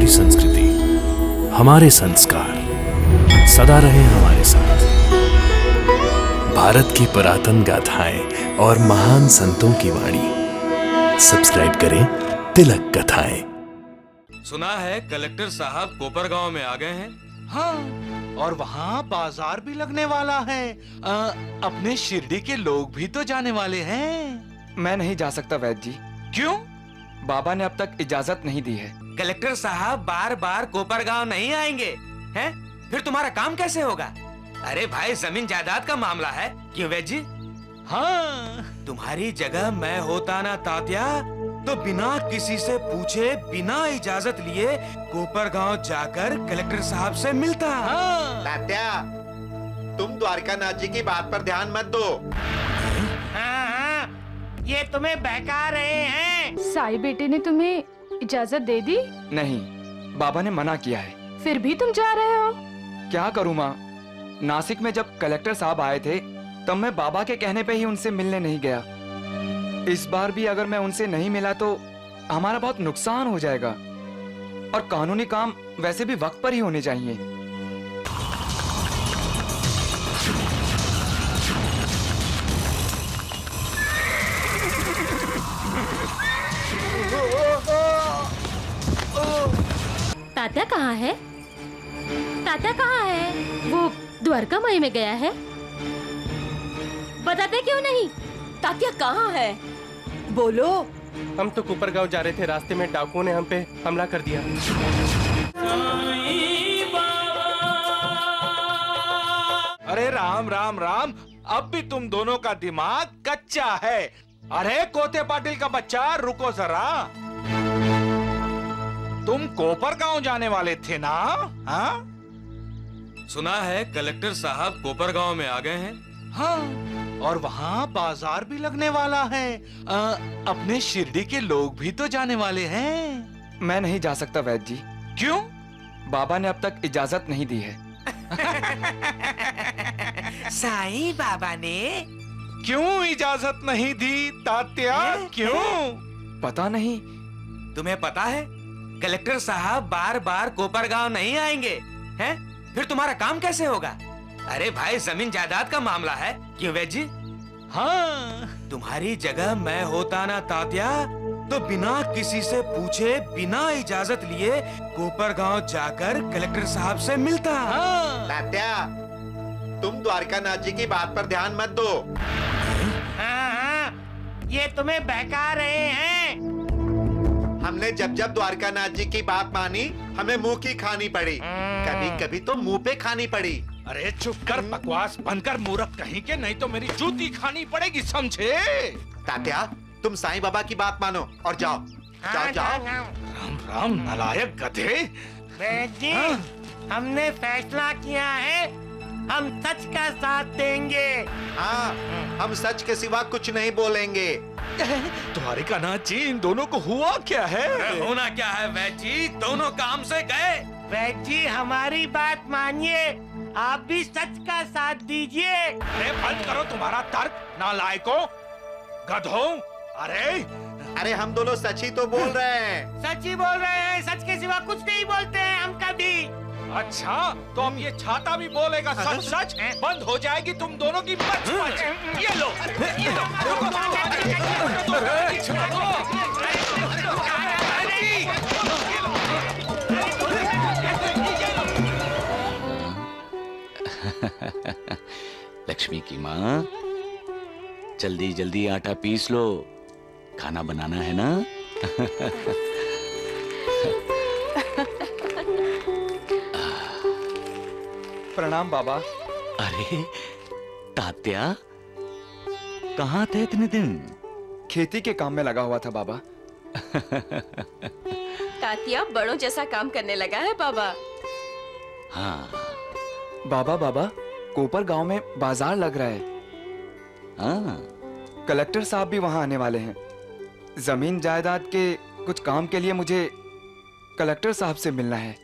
हमारी संस्कृति, हमारे संस्कार सदा रहे हमारे साथ। भारत की पुरातन गाथाएं और महान संतों की वाणी। सब्सक्राइब करें तिलक कथाएं। सुना है कलेक्टर साहब कोपरगांव में आ गए हैं। हाँ, और वहाँ बाजार भी लगने वाला है। अपने शिरडी के लोग भी तो जाने वाले हैं। मैं नहीं जा सकता वैद्य जी। क्यों? बाबा ने अब तक इजाजत नहीं दी है। कलेक्टर साहब बार बार कोपरगांव नहीं आएंगे, हैं? फिर तुम्हारा काम कैसे होगा? अरे भाई, जमीन जायदाद का मामला है। क्यों वैद्य जी? हाँ, तुम्हारी जगह मैं होता ना तात्या, तो बिना किसी से पूछे, बिना इजाजत लिए कोपरगांव जाकर कलेक्टर साहब से मिलता। हाँ। तात्या, तुम द्वारकानाथ जी की बात पर ध्यान मत दो। हाँ, ये तुम्हें बहका रहे हैं। साई बेटे ने तुम्हें इजाजत दे दी? नहीं, बाबा ने मना किया है। फिर भी तुम जा रहे हो? क्या करूँ माँ, नासिक में जब कलेक्टर साहब आए थे तब मैं बाबा के कहने पे ही उनसे मिलने नहीं गया। इस बार भी अगर मैं उनसे नहीं मिला तो हमारा बहुत नुकसान हो जाएगा, और कानूनी काम वैसे भी वक्त पर ही होने चाहिए। तात्या कहाँ है? तात्या कहाँ है? वो द्वारका माई में गया है। बताते क्यों नहीं? तात्या कहाँ है? बोलो। हम तो कोपरगांव जा रहे थे, रास्ते में डाकुओं ने हम पे हमला कर दिया। अरे राम राम राम, अब भी तुम दोनों का दिमाग कच्चा है। अरे कोते पाटिल का बच्चा, रुको जरा। तुम कोपरगांव जाने वाले थे ना? हाँ? सुना है कलेक्टर साहब कोपरगांव में आ गए हैं। हाँ, और वहाँ बाजार भी लगने वाला है। अपने शिरडी के लोग भी तो जाने वाले हैं। मैं नहीं जा सकता वैद्य जी। क्यों? बाबा ने अब तक इजाजत नहीं दी है। साईं बाबा ने क्यों इजाजत नहीं दी तात्या? क्यों? पता नहीं। तुम्हें पता है कलेक्टर साहब बार बार कोपरगांव नहीं आएंगे, हैं? फिर तुम्हारा काम कैसे होगा? अरे भाई, जमीन जायदाद का मामला है। क्यों वैद्य जी? हाँ, तुम्हारी जगह मैं होता ना तात्या, तो बिना किसी से पूछे, बिना इजाजत लिए कोपरगांव जाकर कलेक्टर साहब से मिलता। हाँ। तात्या, तुम द्वारकानाथ जी की बात पर ध्यान मत दो। हाँ, ये तुम्हें बहका रहे हैं। हमने जब जब द्वारकानाथ जी की बात मानी, हमें मुंह की खानी पड़ी। कभी कभी तो मुंह पे खानी पड़ी। अरे चुप कर, बकवास बनकर मूर्ख कहीं के, नहीं तो मेरी जूती खानी पड़ेगी, समझे? तात्या, तुम साईं बाबा की बात मानो और जाओ। जाओ जाओ। राम राम नालायक गधे। जी, हमने फैसला किया है, हम सच का साथ देंगे। हाँ, हम सच के सिवा कुछ नहीं बोलेंगे। द्वारकानाथ जी, इन दोनों को हुआ क्या है? होना क्या है वैद्य जी, दोनों काम से गए। वैद्य जी, हमारी बात मानिए, आप भी सच का साथ दीजिए। अरे बंद करो तुम्हारा तर्क, नालायकों, गधों। अरे हम दोनों सच ही तो बोल रहे हैं। सच ही बोल रहे हैं, सच के सिवा कुछ नहीं बोलते हैं हम कभी। अच्छा, तो अब ये छाता भी बोलेगा सच सच? बंद हो जाएगी तुम दोनों की बच बच। ये लो, ये लो। लक्ष्मी की माँ, जल्दी जल्दी आटा पीस लो, खाना बनाना है ना? प्रणाम बाबा। अरे तात्या, कहाँ थे इतने दिन? खेती के काम में लगा हुआ था बाबा। तात्या बड़ों जैसा काम करने लगा है बाबा। हाँ। बाबा, कोपर गांव में बाजार लग रहा है। हाँ। कलेक्टर साहब भी वहां आने वाले हैं। जमीन जायदाद के कुछ काम के लिए मुझे कलेक्टर साहब से मिलना है।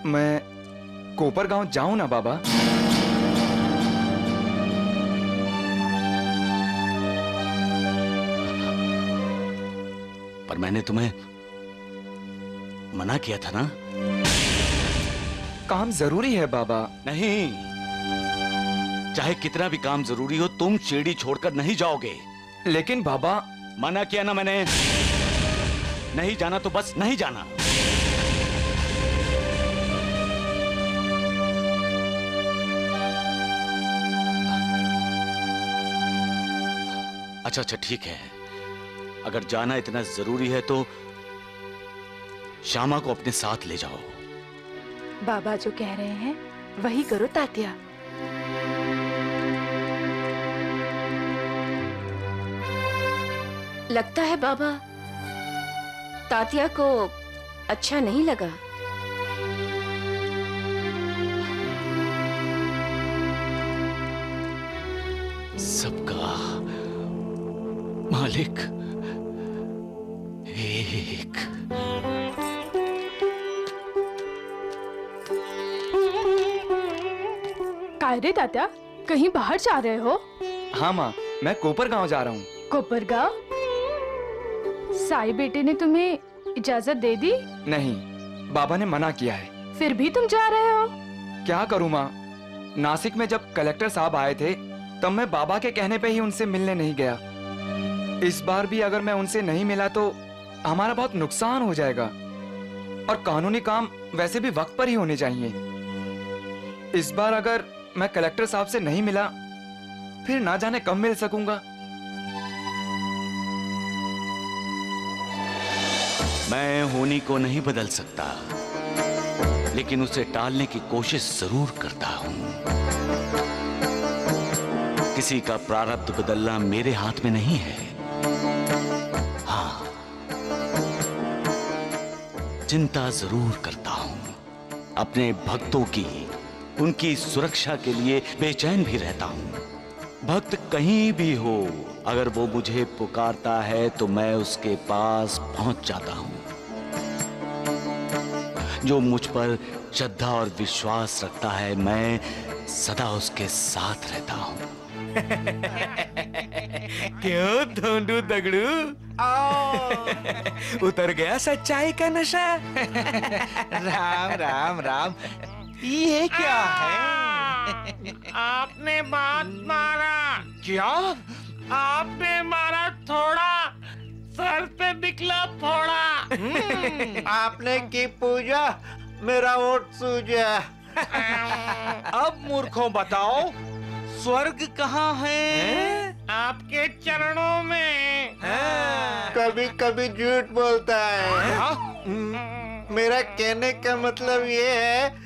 मैं कोपर गांव जाऊं ना बाबा? पर मैंने तुम्हें मना किया था ना। काम जरूरी है बाबा। नहीं, चाहे कितना भी काम जरूरी हो, तुम शिरडी छोड़कर नहीं जाओगे। लेकिन बाबा, मना किया ना मैंने। नहीं जाना तो बस नहीं जाना। अच्छा अच्छा ठीक है, अगर जाना इतना जरूरी है तो श्यामा को अपने साथ ले जाओ। बाबा जो कह रहे हैं वही करो तात्या। लगता है बाबा तात्या को अच्छा नहीं लगा। सबका मालिक एक। काय रे तात्या, कहीं बाहर जा रहे हो? हाँ माँ, मैं कोपर गांव जा रहा हूँ। कोपरगांव? साई बेटे ने तुम्हें इजाजत दे दी? नहीं, बाबा ने मना किया है। फिर भी तुम जा रहे हो? क्या करूँ माँ, नासिक में जब कलेक्टर साहब आए थे तब मैं बाबा के कहने पे ही उनसे मिलने नहीं गया। इस बार भी अगर मैं उनसे नहीं मिला तो हमारा बहुत नुकसान हो जाएगा, और कानूनी काम वैसे भी वक्त पर ही होने चाहिए। इस बार अगर मैं कलेक्टर साहब से नहीं मिला फिर ना जाने कब मिल सकूंगा। मैं होनी को नहीं बदल सकता, लेकिन उसे टालने की कोशिश जरूर करता हूं। किसी का प्रारब्ध बदलना मेरे हाथ में नहीं है। हाँ, चिंता जरूर करता हूं अपने भक्तों की। उनकी सुरक्षा के लिए बेचैन भी रहता हूं। भक्त कहीं भी हो, अगर वो मुझे पुकारता है तो मैं उसके पास पहुंच जाता हूं। जो मुझ पर श्रद्धा और विश्वास रखता है, मैं सदा उसके साथ रहता हूं। क्यों धोंडू दगड़ू? उतर गया सच्चाई का नशा? राम राम राम, ये क्या है? आपने बात मारा। क्या? आपने मारा थोड़ा, सर पे निकला फोड़ा। आपने की पूजा, मेरा ओट सूजा। अब मूर्खों बताओ, स्वर्ग कहाँ है? आपके चरणों में। कभी कभी झूठ बोलता है। हाँ? मेरा कहने का मतलब ये है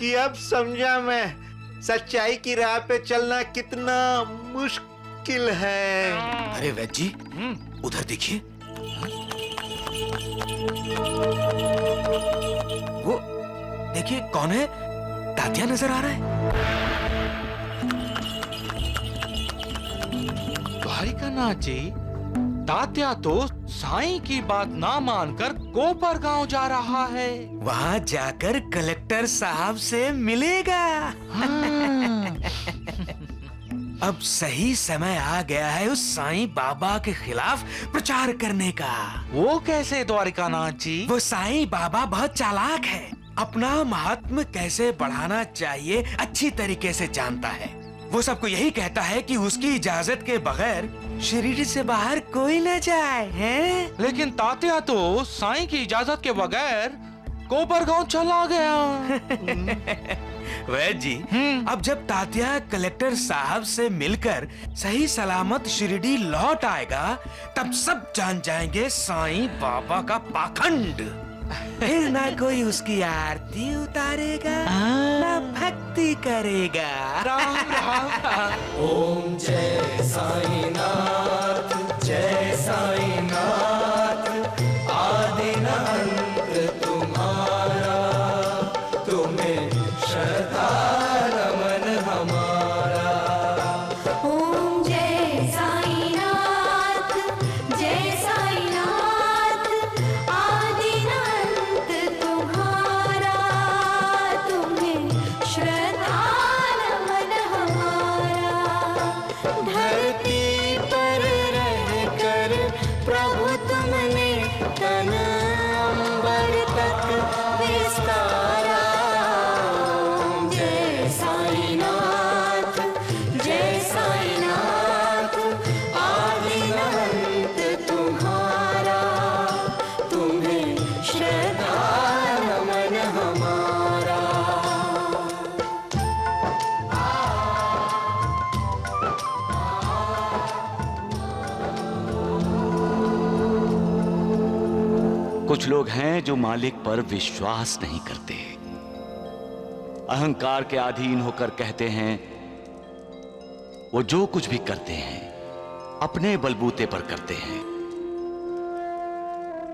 कि अब समझा मैं सच्चाई की राह पे चलना कितना मुश्किल है। अरे वैद्य जी, उधर देखिए। वो देखिए कौन है? तात्या नजर आ रहा है। द्वारिकानाथ जी, तात्या तो साईं की बात ना मानकर कोपर गांव जा रहा है। वहाँ जाकर कलेक्टर साहब से मिलेगा। हाँ। अब सही समय आ गया है उस साईं बाबा के खिलाफ प्रचार करने का। वो कैसे द्वारिकानाथ जी? वो साईं बाबा बहुत चालाक है, अपना महात्म कैसे बढ़ाना चाहिए अच्छी तरीके से जानता है। वो सबको यही कहता है कि उसकी इजाजत के बगैर शिरडी से बाहर कोई न जाए, हैं? लेकिन तात्या तो साईं की इजाजत के बगैर कोपर गांव चला गया। वैद्य जी, अब जब तात्या कलेक्टर साहब से मिलकर सही सलामत शिरडी लौट आएगा, तब सब जान जाएंगे साईं बाबा का पाखंड। फिर ना कोई उसकी आरती उतारेगा, ना भक्ति करेगा। राम राम राम। ओम जय साईनाथ, जय साईनाथ। आदि न अंत तुम्हारा, तुम्हें श्रद्धा रमन हमारा। ओम जय साईनाथ, जय साईनाथ। आदि न अंत तुम्हारा, तुम्हें श्रद्धा रमन हमारा। धरती तन अंबर तक विस्तारा। जय साईनाथ, जय साईनाथ, आदि अनंत तुम्हारा, तुम्हें श्रद्धा नमन हमारा। कुछ लोग हैं जो मालिक पर विश्वास नहीं करते, अहंकार के अधीन होकर कहते हैं वो जो कुछ भी करते हैं अपने बलबूते पर करते हैं।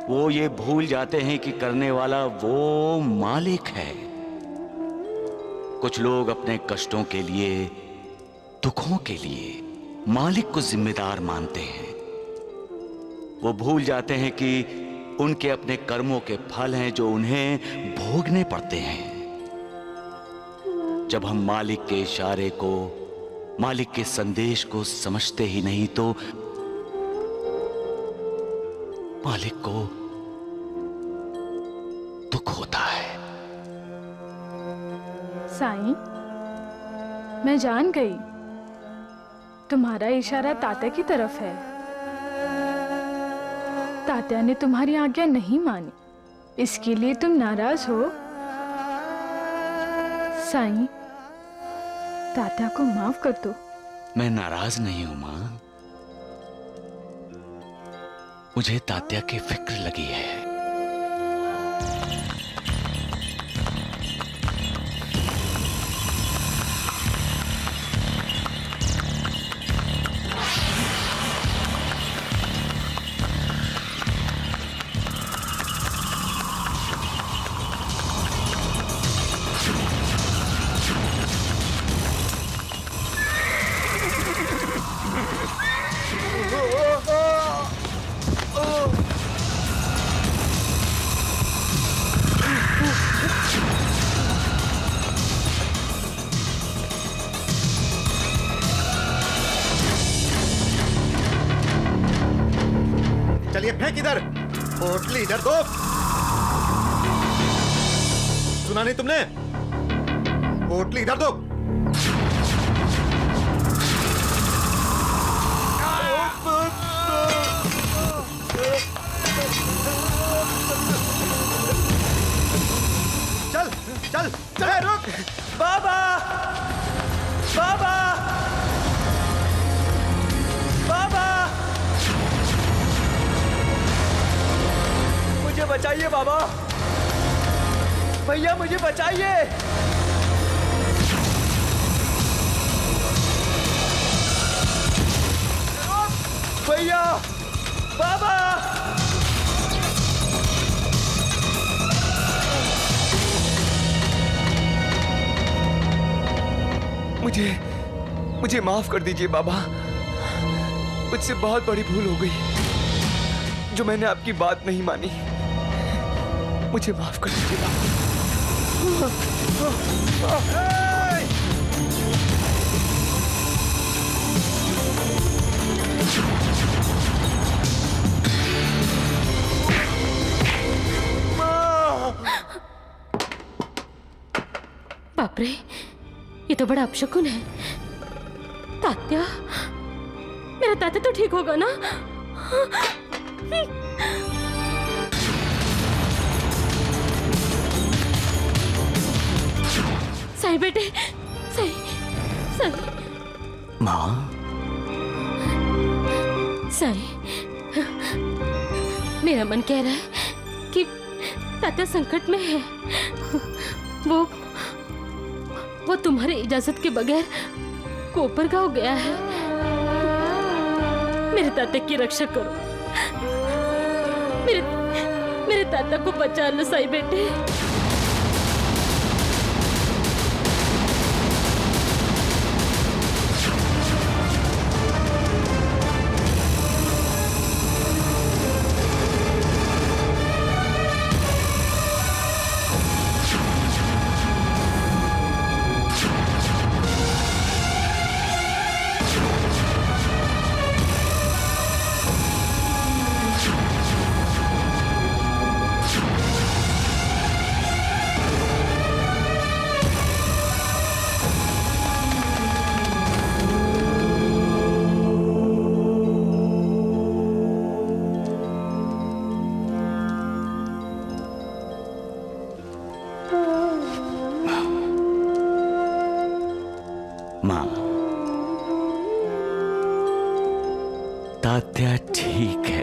वो ये भूल जाते हैं कि करने वाला वो मालिक है। कुछ लोग अपने कष्टों के लिए, दुखों के लिए मालिक को जिम्मेदार मानते हैं। वो भूल जाते हैं कि उनके अपने कर्मों के फल हैं जो उन्हें भोगने पड़ते हैं। जब हम मालिक के इशारे को, मालिक के संदेश को समझते ही नहीं तो मालिक को दुख होता है। साईं, मैं जान गई तुम्हारा इशारा तात्या की तरफ है। तात्या ने तुम्हारी आज्ञा नहीं मानी, इसके लिए तुम नाराज हो। साईं, तात्या को माफ कर दो। मैं नाराज नहीं हूं मां, मुझे तात्या की फिक्र लगी है। चलिए फेंक इधर, पोटली इधर दो। सुना नहीं तुमने? पोटली इधर दो। चल चल चल, रुक। बाबा, बाबा, बाबा, मुझे बचाइए बाबा, भैया मुझे बचाइए। भैया, बाबा, मुझे माफ कर दीजिए बाबा, मुझसे बहुत बड़ी भूल हो गई जो मैंने आपकी बात नहीं मानी। मुझे माफ कर दीजिए बाबा। बाप रे, ये तो बड़ा अपशकुन है। तात्या, मेरा तात्या तो ठीक होगा ना? साईं बेटे, साईं, साईं। माँ, साईं, मेरा मन कह रहा है कि तात्या संकट में है। वो तुम्हारी इजाजत के बगैर कोपरगांव गया है। मेरे तात्या की रक्षा करो, मेरे तात्या को बचा लो साईं बेटे। तात्या ठीक है।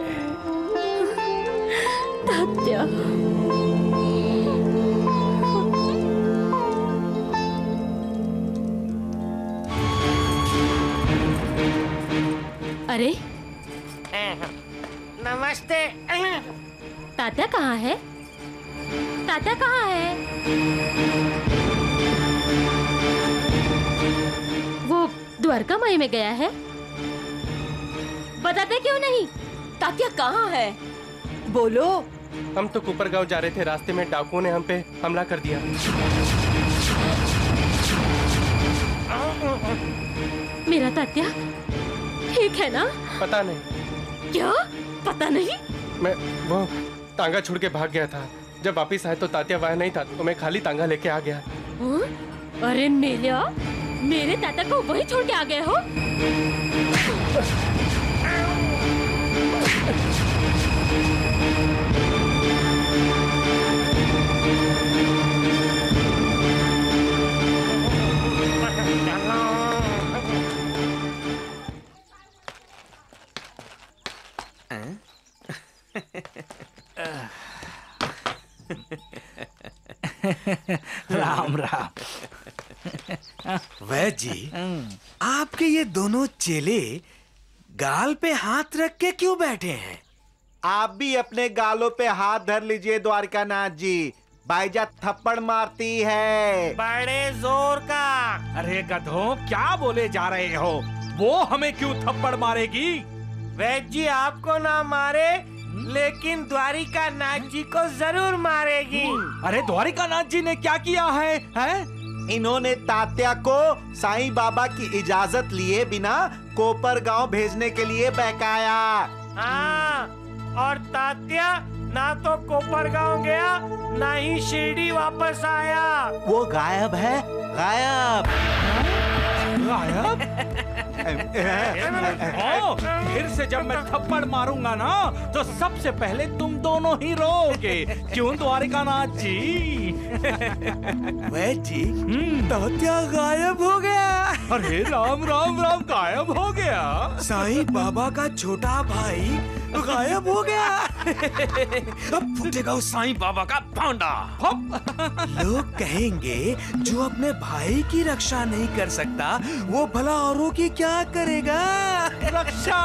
तात्या, अरे नमस्ते। तात्या कहाँ है? तात्या कहाँ है? वो द्वारका माई में गया है? बताते क्यों नहीं? तात्या कहाँ है? बोलो। हम तो कुपरगांव जा रहे थे, रास्ते में डाकुओं ने हम पे हमला कर दिया। मेरा तात्या ठीक है ना? पता नहीं। क्या पता नहीं? मैं वो तांगा छोड़ के भाग गया था। जब वापिस आए तो तात्या वहाँ नहीं था, तो मैं खाली तांगा लेके आ गया। अरे नेलिया, मेरे तात्या को वही छोड़ के आ गए हो? राम राम। वैद्य जी, आपके ये दोनों चेले गाल पे हाथ रख के क्यों बैठे हैं? आप भी अपने गालों पे हाथ धर लीजिए द्वारकानाथ जी। भाईजा थप्पड़ मारती है। बड़े जोर का। अरे गधों, क्या बोले जा रहे हो? वो हमें क्यों थप्पड़ मारेगी? वैद्य जी आपको ना मारे, लेकिन द्वारिका नाथ जी को जरूर मारेगी। अरे द्वारिकानाथ जी ने क्या किया है, इन्होंने तात्या को साईं बाबा की इजाजत लिए बिना कोपरगांव भेजने के लिए बहकाया। हाँ, और तात्या ना तो कोपरगांव गया, ना ही शिरडी वापस आया। वो गायब है, गायब। गायब? फिर से जब मैं थप्पड़ मारूंगा ना, तो सबसे पहले तुम दोनों ही रोगे। क्यों द्वारिकानाथ जी? वैद्य जी, तात्या गायब हो गया। अरे राम राम राम, गायब हो गया? साईं बाबा का छोटा भाई गायब हो गया। अब फूटेगा उस साईं बाबा का भांडा। लोग कहेंगे जो अपने भाई की रक्षा नहीं कर सकता, वो भला औरों की क्या करेगा? रक्षा।